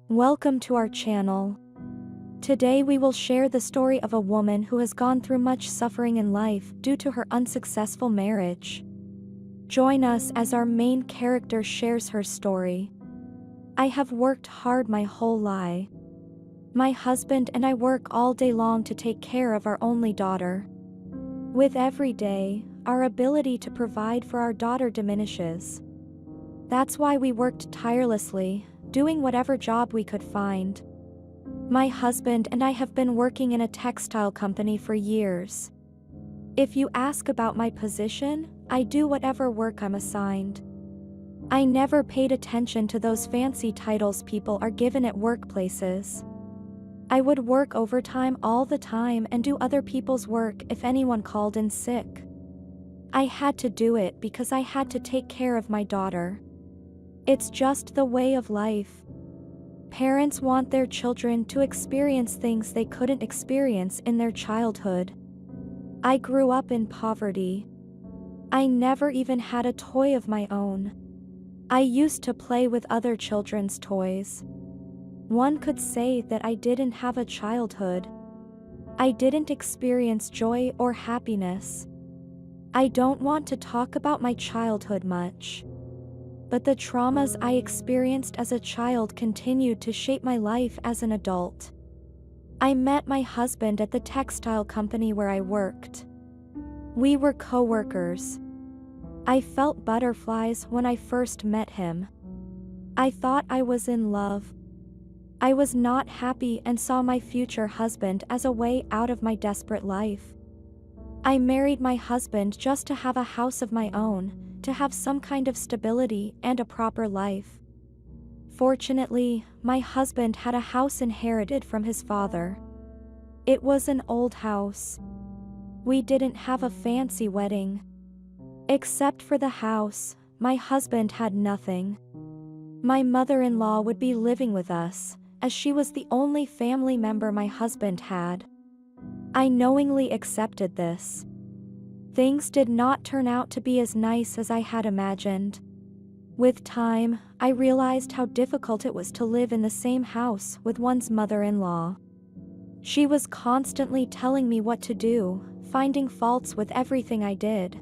Welcome to our channel. Today we will share the story of a woman who has gone through much suffering in life due to her unsuccessful marriage. Join us as our main character shares her story. I have worked hard my whole life. My husband and I work all day long to take care of our only daughter. With every day, our ability to provide for our daughter diminishes. That's why we worked tirelessly, doing whatever job we could find. My husband and I have been working in a textile company for years. If you ask about my position, I do whatever work I'm assigned. I never paid attention to those fancy titles people are given at workplaces. I would work overtime all the time and do other people's work if anyone called in sick. I had to do it because I had to take care of my daughter. It's just the way of life. Parents want their children to experience things they couldn't experience in their childhood. I grew up in poverty. I never even had a toy of my own. I used to play with other children's toys. One could say that I didn't have a childhood. I didn't experience joy or happiness. I don't want to talk about my childhood much. But the traumas I experienced as a child continued to shape my life as an adult. I met my husband at the textile company where I worked. We were co-workers. I felt butterflies when I first met him. I thought I was in love. I was not happy and saw my future husband as a way out of my desperate life. I married my husband just to have a house of my own, to have some kind of stability and a proper life. Fortunately, my husband had a house inherited from his father. It was an old house. We didn't have a fancy wedding. Except for the house, my husband had nothing. My mother-in-law would be living with us, as she was the only family member my husband had. I knowingly accepted this. Things did not turn out to be as nice as I had imagined. With time, I realized how difficult it was to live in the same house with one's mother-in-law. She was constantly telling me what to do, finding faults with everything I did.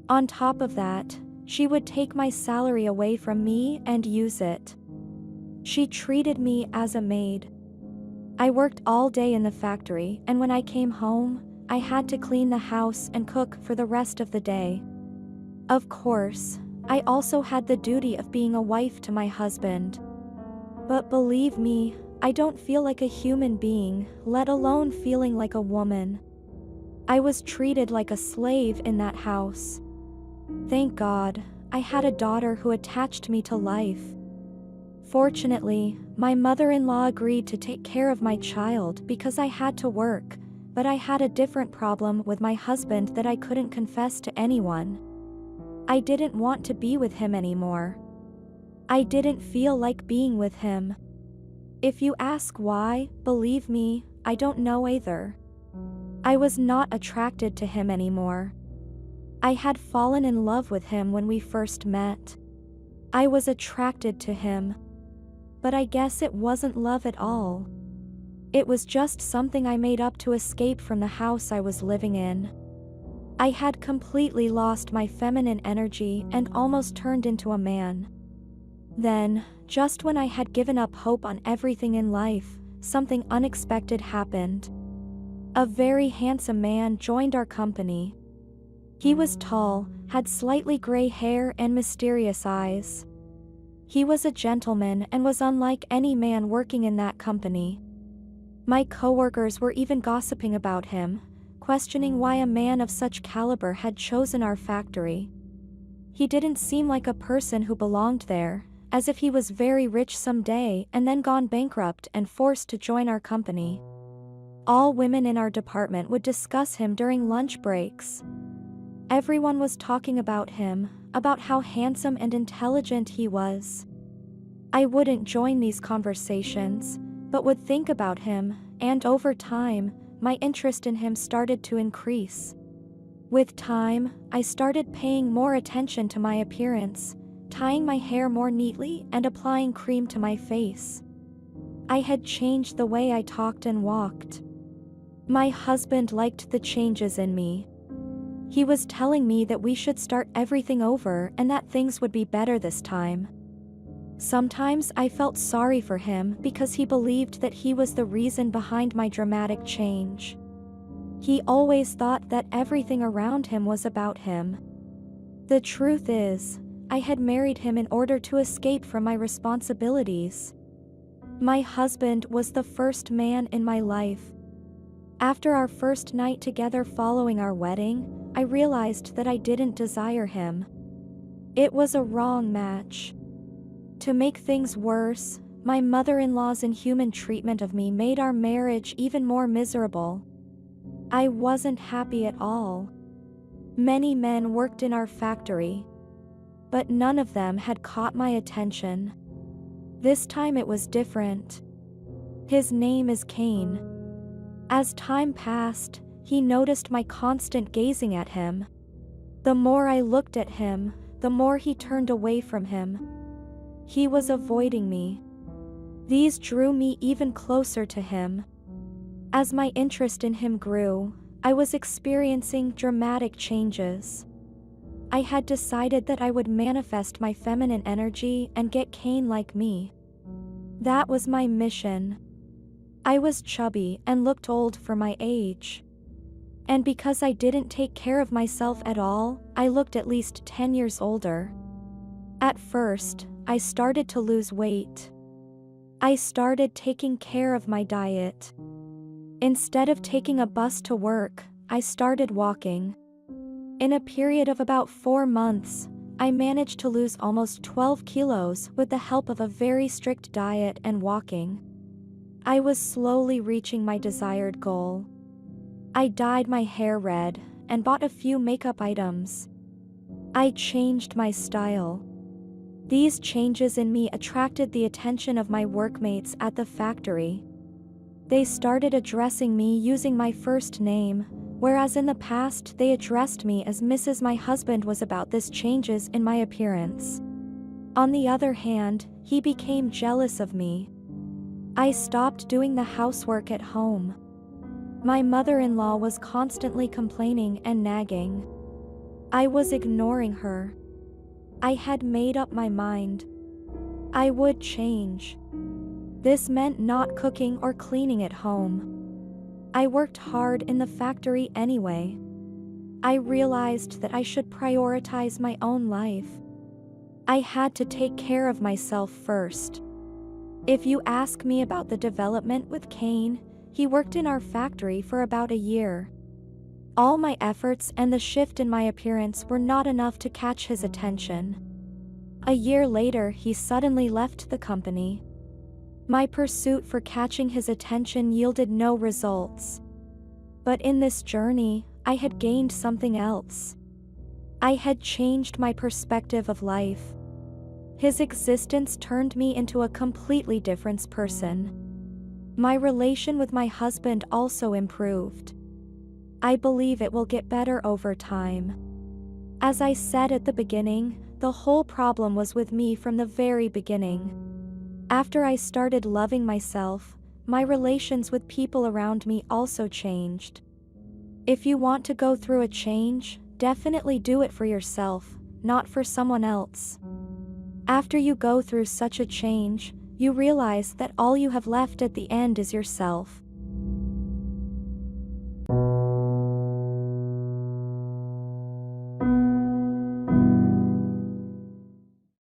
On top of that, she would take my salary away from me and use it. She treated me as a maid. I worked all day in the factory, and when I came home, I had to clean the house and cook for the rest of the day. Of course, I also had the duty of being a wife to my husband. But believe me, I don't feel like a human being, let alone feeling like a woman. I was treated like a slave in that house. Thank God, I had a daughter who attached me to life. Fortunately, my mother-in-law agreed to take care of my child because I had to work. But I had a different problem with my husband that I couldn't confess to anyone. I didn't want to be with him anymore. I didn't feel like being with him. If you ask why, believe me, I don't know either. I was not attracted to him anymore. I had fallen in love with him when we first met. I was attracted to him. But I guess it wasn't love at all. It was just something I made up to escape from the house I was living in. I had completely lost my feminine energy and almost turned into a man. Then, just when I had given up hope on everything in life, something unexpected happened. A very handsome man joined our company. He was tall, had slightly gray hair and mysterious eyes. He was a gentleman and was unlike any man working in that company. My coworkers were even gossiping about him, questioning why a man of such caliber had chosen our factory. He didn't seem like a person who belonged there, as if he was very rich someday and then gone bankrupt and forced to join our company. All women in our department would discuss him during lunch breaks. Everyone was talking about him, about how handsome and intelligent he was. I wouldn't join these conversations, but would think about him, and over time, my interest in him started to increase. With time, I started paying more attention to my appearance, tying my hair more neatly and applying cream to my face. I had changed the way I talked and walked. My husband liked the changes in me. He was telling me that we should start everything over and that things would be better this time. Sometimes I felt sorry for him because he believed that he was the reason behind my dramatic change. He always thought that everything around him was about him. The truth is, I had married him in order to escape from my responsibilities. My husband was the first man in my life. After our first night together following our wedding, I realized that I didn't desire him. It was a wrong match. To make things worse, my mother-in-law's inhuman treatment of me made our marriage even more miserable. I wasn't happy at all. Many men worked in our factory, but none of them had caught my attention. This time it was different. His name is Cain. As time passed, he noticed my constant gazing at him. The more I looked at him, the more he turned away from him. He was avoiding me. These drew me even closer to him. As my interest in him grew, I was experiencing dramatic changes. I had decided that I would manifest my feminine energy and get Cain like me. That was my mission. I was chubby and looked old for my age. And because I didn't take care of myself at all, I looked at least 10 years older. At first, I started to lose weight. I started taking care of my diet. Instead of taking a bus to work, I started walking. In a period of about 4 months, I managed to lose almost 12 kilos with the help of a very strict diet and walking. I was slowly reaching my desired goal. I dyed my hair red and bought a few makeup items. I changed my style. These changes in me attracted the attention of my workmates at the factory. They started addressing me using my first name, whereas in the past they addressed me as Mrs. My husband was about this changes in my appearance. On the other hand, he became jealous of me. I stopped doing the housework at home. My mother-in-law was constantly complaining and nagging. I was ignoring her. I had made up my mind. I would change. This meant not cooking or cleaning at home. I worked hard in the factory anyway. I realized that I should prioritize my own life. I had to take care of myself first. If you ask me about the development with Cain, he worked in our factory for about a year. All my efforts and the shift in my appearance were not enough to catch his attention. A year later, he suddenly left the company. My pursuit for catching his attention yielded no results. But in this journey, I had gained something else. I had changed my perspective of life. His existence turned me into a completely different person. My relation with my husband also improved. I believe it will get better over time. As I said at the beginning, the whole problem was with me from the very beginning. After I started loving myself, my relations with people around me also changed. If you want to go through a change, definitely do it for yourself, not for someone else. After you go through such a change, you realize that all you have left at the end is yourself.